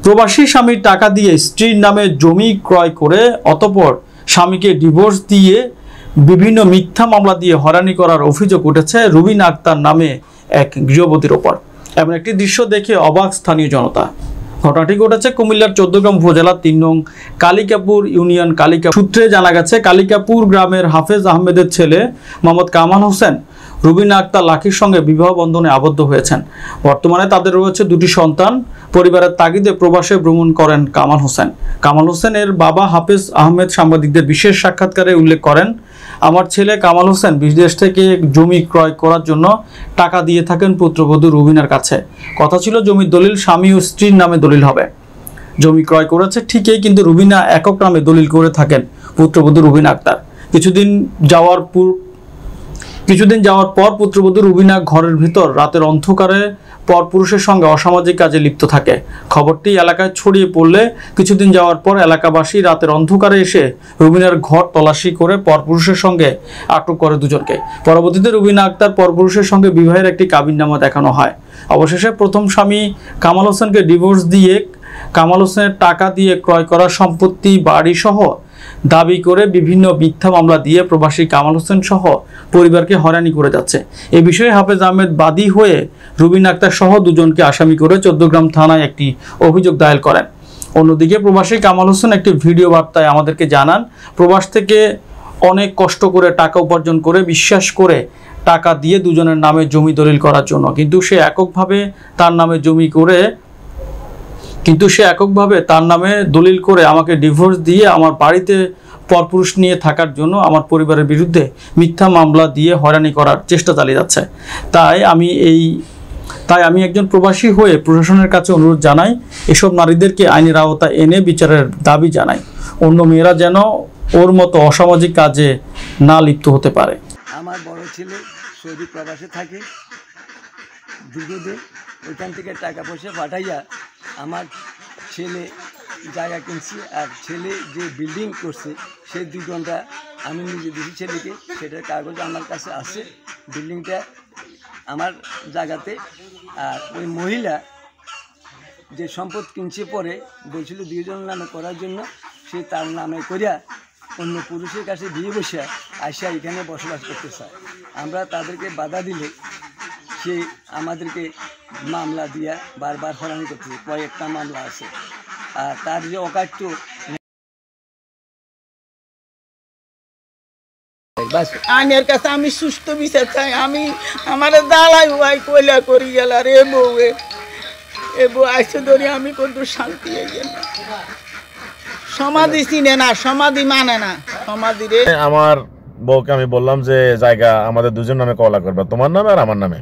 প্রবাসী স্বামীর টাকা দিয়ে স্ত্রীর নামে জমি ক্রয় করে অতঃপর স্বামীকে ডিভোর্স দিয়ে বিভিন্ন মিথ্যা মামলা দিয়ে হয়রানি করার অভিযোগ উঠেছে রুবিনা আক্তার নামে এক গৃহবধূর ওপর। এমন একটি দৃশ্য দেখে অবাক স্থানীয় জনতা। ঘটনাটি ঘটেছে কুমিল্লার ১৪গ্রাম উপজেলার ৩ নং কালিকাপুর ইউনিয়ন কালিকাপুর। সূত্রে জানা গেছে, কালিকাপুর গ্রামের হাফেজ আহমেদের ছেলে মোহাম্মদ কামাল হোসেন রুবিনা আক্তার লাকির সঙ্গে বিবাহ বন্ধনে আবদ্ধ হয়েছেন। বর্তমানে তাদের রয়েছে 2টি সন্তান। পরিবারের তাগিদে প্রবাসে ভ্রমণ করেন কামাল হোসেন। কামাল হোসেনের বাবা হাফেজ আহমেদ সাংবাদিকদের বিশেষ সাক্ষাৎকারে উল্লেখ করেন, আমার ছেলে কামাল হোসেন বিদেশ থেকে জমি ক্রয় করার জন্য টাকা দিয়ে থাকেন পুত্রবধূ রুবিনার কাছে। কথা ছিল জমির দলিল স্বামী ও স্ত্রীর নামে দলিল হবে। জমি ক্রয় করেছে ঠিকই, কিন্তু রুবিনা একক নামে দলিল করে থাকেন পুত্রবধূ রুবিনা আক্তার। কিছুদিন যাওয়ার পর পুত্রবধূ রুবিনা ঘরের ভিতর রাতের অন্ধকারে পরপুরুষের সঙ্গে অসামাজিক কাজে লিপ্ত থাকে। খবরটি এলাকায় ছড়িয়ে পড়লে কিছুদিন যাওয়ার পর এলাকাবাসী রাতের অন্ধকারে এসে রুবিনার ঘর তল্লাশি করে পরপুরুষের সঙ্গে আটক করে দুজনকে। পরবর্তীতে রুবিনা আক্তার পরপুরুষের সঙ্গে বিবাহের একটি কাবিননামা দেখানো হয়। অবশেষে প্রথম স্বামী কামাল হোসেনকে ডিভোর্স দিয়ে কামাল হোসেনের টাকা দিয়ে ক্রয় করা সম্পত্তি বাড়ি সহ দাবি করে বিভিন্ন মিথ্যা মামলা দিয়ে প্রবাসী কামাল হোসেন সহ পরিবারকে হয়রানি করে যাচ্ছে। এ বিষয়ে হাফেজ আহমেদ বাদী হয়ে রুবিনা আক্তার সহ দুজনকে আসামি করে ১৪গ্রাম থানায় একটি অভিযোগ দায়ের করেন। অন্যদিকে প্রবাসী কামাল হোসেন একটি ভিডিও বার্তায় আমাদেরকে জানান, প্রবাস থেকে অনেক কষ্ট করে টাকা উপার্জন করে বিশ্বাস করে টাকা দিয়ে দুজনের নামে জমি দলিল করার জন্য, কিন্তু সে এককভাবে তার নামে দলিল করে আমাকে ডিভোর্স দিয়ে আমার বাড়িতে পরপুরুষ নিয়ে থাকার জন্য আমার পরিবারের বিরুদ্ধে মিথ্যা মামলা দিয়ে হয়রানি করার চেষ্টা চালিয়ে যাচ্ছে। তাই আমি একজন প্রবাসী হয়ে প্রশাসনের কাছে অনুরোধ জানাই, এসব নারীদেরকে আইনের আওতায় এনে বিচারের দাবি জানাই। অন্য মেয়েরা যেন ওর মতো অসামাজিক কাজে না লিপ্ত হতে পারে। আমার বড় ছেলে সৌদি প্রবাসে থাকে দীর্ঘদিন, ওইখান থেকে টাকা পয়সা পাঠাইয়া আমার ছেলে জায়গা কিনছি, আর ছেলে যে বিল্ডিং করছে সেই 2 ঘন্টা আমি নিজে দিয়েছি ছেলেকে, সেটার কাগজ আমার কাছে আছে। বিল্ডিংটা আমার জায়গাতে। আর ওই মহিলা যে সম্পদ কিনছে পরে বলছিল 2 জনের নামে করার জন্য, সে তার নামে করিয়া অন্য পুরুষের কাছে বিয়ে বসে আসা এখানে বসবাস করতে চায়। আমরা তাদেরকে বাধা দিলে সে আমাদেরকে মামলা দিয়া বারবার হয়রানি করতেছে। কয়েকটা মামলা আছে। আর তার যে অকাট্য আইনের কাছে আমি সুস্থ বিচার চাই। আমি আমার দালাই ভাই কইলা করি গেল, আর এ বউ আইসে ধরে আমি কত শান্তি হয়ে গেল। সমাধি চিনে না, সমাধি মানে না। সমাধি রে আমার বউকে আমি বললাম যে জায়গা আমাদের দুজন নামে কওলা করবা, তোমার নামে আর আমার নামে।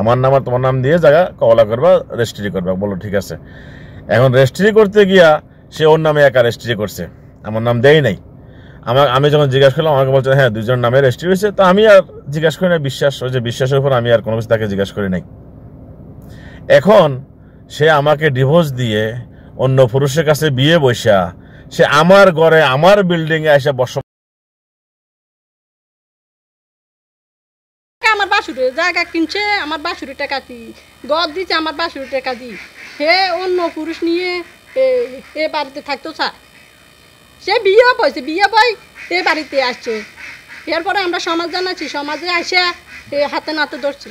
আমার নাম আর তোমার নাম দিয়ে জায়গা কওলা করবা, রেজিস্ট্রি করবা। বলো ঠিক আছে। এখন রেজিস্ট্রি করতে গিয়া সে ওর নামে একা রেজিস্ট্রি করছে, আমার নাম দেয় নাই। আমি যখন জিজ্ঞাসা করলাম, আমাকে বলছে হ্যাঁ 2 জনের নামে রেজিস্ট্রি হয়েছে। তো আমি আর জিজ্ঞাসা করি না, বিশ্বাসের উপর আমি আর কোনো কিছু তাকে জিজ্ঞাসা করি নাই। এখন সে আমাকে ডিভোর্স দিয়ে অন্য পুরুষের কাছে বিয়ে বসা, সে আমার ঘরে আমার বিল্ডিংয়ে এসে আমার বাসুরের জায়গা কিনছে, আমার বাসুরের টাকা দিই, ঘর দিচ্ছে আমার বাসুরের টাকা দিই। হে অন্য পুরুষ নিয়ে এ বাড়িতে থাকতো চায়। সে বিয়ে বই এ বাড়িতে আসছে। এরপরে আমরা সমাজ জানাচ্ছি, সমাজে আসে হাতে নাতে ধরছে।